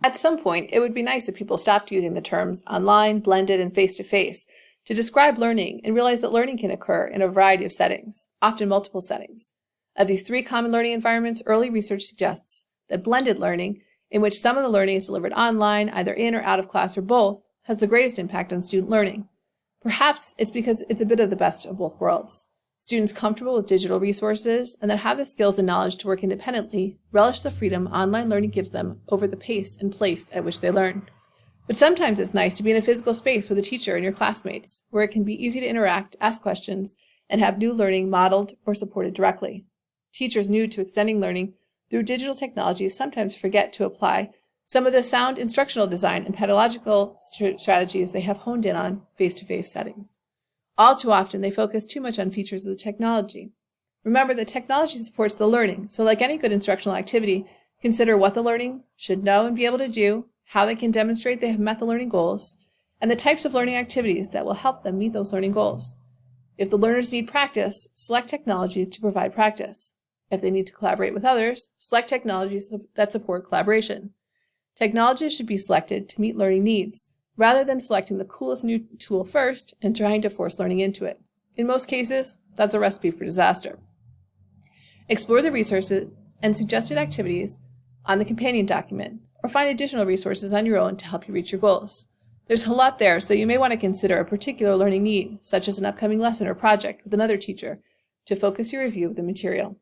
At some point, it would be nice if people stopped using the terms online, blended, and face-to-face to describe learning and realize that learning can occur in a variety of settings, often multiple settings. Of these three common learning environments, early research suggests that blended learning, in which some of the learning is delivered online, either in or out of class or both, has the greatest impact on student learning. Perhaps it's because it's a bit of the best of both worlds. Students comfortable with digital resources and that have the skills and knowledge to work independently relish the freedom online learning gives them over the pace and place at which they learn. But sometimes it's nice to be in a physical space with a teacher and your classmates, where it can be easy to interact, ask questions, and have new learning modeled or supported directly. Teachers new to extending learning through digital technology sometimes forget to apply some of the sound instructional design and pedagogical strategies they have honed in on face-to-face settings. All too often, they focus too much on features of the technology. Remember that technology supports the learning, so like any good instructional activity, consider what the learning should know and be able to do, how they can demonstrate they have met the learning goals, and the types of learning activities that will help them meet those learning goals. If the learners need practice, select technologies to provide practice. If they need to collaborate with others, select technologies that support collaboration. Technologies should be selected to meet learning needs, rather than selecting the coolest new tool first and trying to force learning into it. In most cases, that's a recipe for disaster. Explore the resources and suggested activities on the companion document, or find additional resources on your own to help you reach your goals. There's a lot there, so you may want to consider a particular learning need, such as an upcoming lesson or project with another teacher, to focus your review of the material.